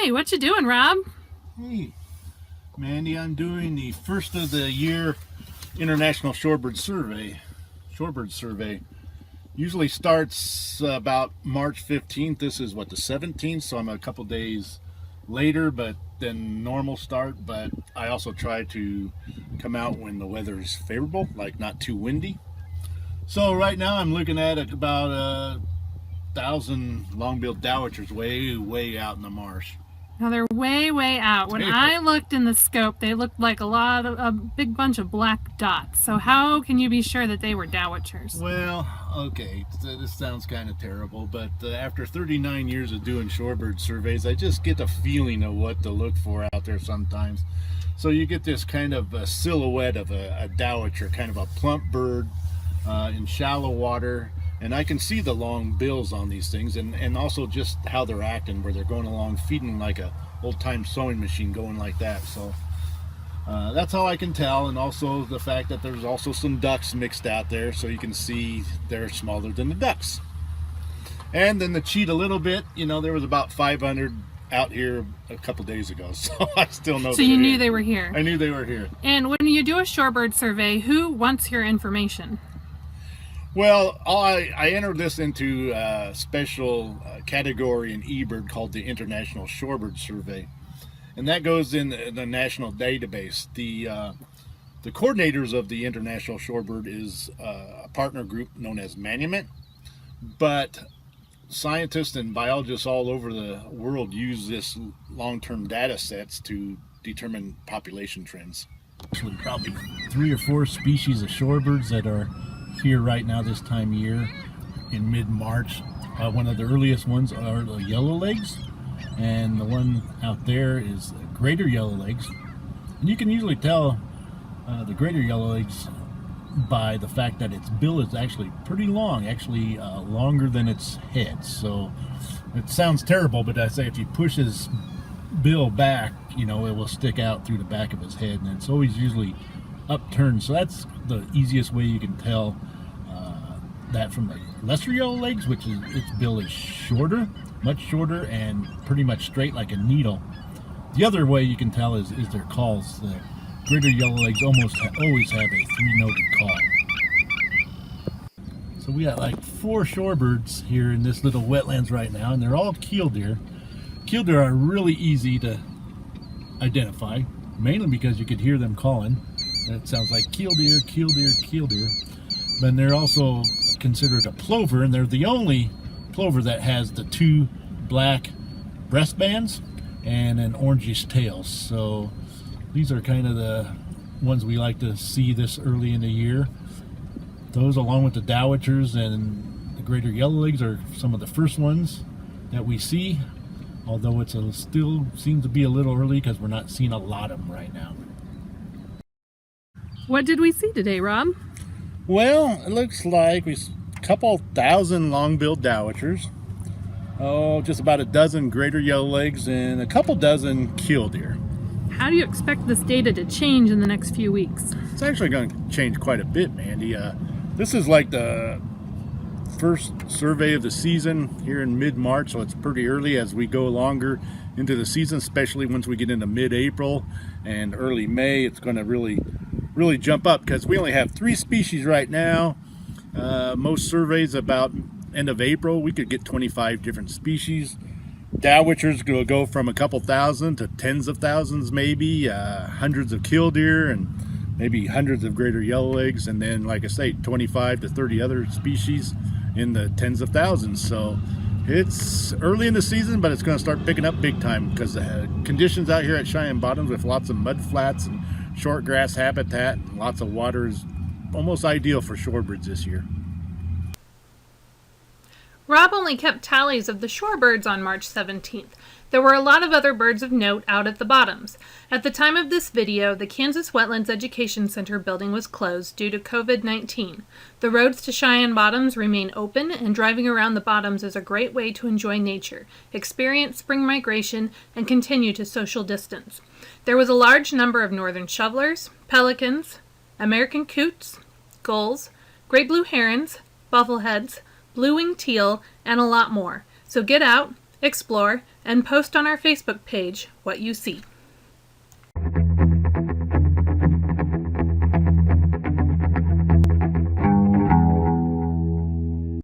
Hey, what you doing, Rob? Hey, Mandy, I'm doing the first of the year International Shorebird Survey. Shorebird Survey usually starts about March 15th. This is what, the 17th, so I'm a couple days later but than normal start, but I also try to come out when the weather is favorable, like not too windy. So right now I'm looking at about 1,000 long-billed dowitchers way out in the marsh. Now they're way out. When I looked in the scope, they looked like a big bunch of black dots. So how can you be sure that they were dowitchers? Well, okay, this sounds kind of terrible, but after 39 years of doing shorebird surveys, I just get a feeling of what to look for out there sometimes. So you get this kind of a silhouette of a dowitcher, kind of a plump bird in shallow water. And I can see the long bills on these things, and also just how they're acting, where they're going along feeding like a old-time sewing machine, going like that. So that's how I can tell. And also the fact that there's also some ducks mixed out there, so you can see they're smaller than the ducks. And then to cheat a little bit, you know, there was about 500 out here a couple days ago, so I still know. So you knew they were here. I knew they were here. And when you do a shorebird survey, who wants your information? Well, I entered this into a special category in eBird called the International Shorebird Survey, and that goes in the national database. The coordinators of the International Shorebird is a partner group known as Monument, but scientists and biologists all over the world use this long-term data sets to determine population trends. Actually, probably 3 or 4 species of shorebirds that are here right now this time of year in mid-March. One of the earliest ones are the yellowlegs, and the one out there is greater yellowlegs. And you can usually tell the greater yellowlegs by the fact that its bill is actually pretty long, actually longer than its head. So it sounds terrible, but I say if you push his bill back, you know, it will stick out through the back of his head, and it's always usually upturned. So that's the easiest way you can tell that from the lesser yellowlegs, which is its bill is shorter, much shorter, and pretty much straight like a needle. The other way you can tell is their calls. The greater yellowlegs always have a 3-noted call. So we got like 4 shorebirds here in this little wetlands right now, and they're all killdeer. Killdeer are really easy to identify, mainly because you could hear them calling. It sounds like killdeer, killdeer, killdeer. But they're also considered a plover, and they're the only plover that has the 2 black breast bands and an orangish tail. So these are kind of the ones we like to see this early in the year. Those, along with the dowitchers and the greater yellowlegs, are some of the first ones that we see, although it's still seems to be a little early because we're not seeing a lot of them right now. What did we see today, Rob? Well, it looks like we a couple thousand long-billed dowitchers, just about a dozen greater yellowlegs, and a couple dozen killdeer. How do you expect this data to change in the next few weeks? It's actually going to change quite a bit, Mandy. This is like the first survey of the season here in mid-March, so it's pretty early as we go longer into the season, especially once we get into mid-April and early May. It's going to really jump up because we only have 3 species right now. Most surveys about end of April, we could get 25 different species. Dowitchers will go from a couple thousand to tens of thousands, maybe hundreds of killdeer and maybe hundreds of greater yellowlegs, and then, like I say, 25 to 30 other species in the tens of thousands. So it's early in the season, but it's going to start picking up big time because the conditions out here at Cheyenne Bottoms, with lots of mud flats and short grass habitat and lots of water, is almost ideal for shorebirds this year. Rob only kept tallies of the shorebirds on March 17th. There were a lot of other birds of note out at the bottoms. At the time of this video, the Kansas Wetlands Education Center building was closed due to COVID-19. The roads to Cheyenne Bottoms remain open, and driving around the bottoms is a great way to enjoy nature, experience spring migration, and continue to social distance. There was a large number of northern shovelers, pelicans, American coots, gulls, great blue herons, buffleheads, blue-winged teal, and a lot more. So get out, explore, and post on our Facebook page what you see.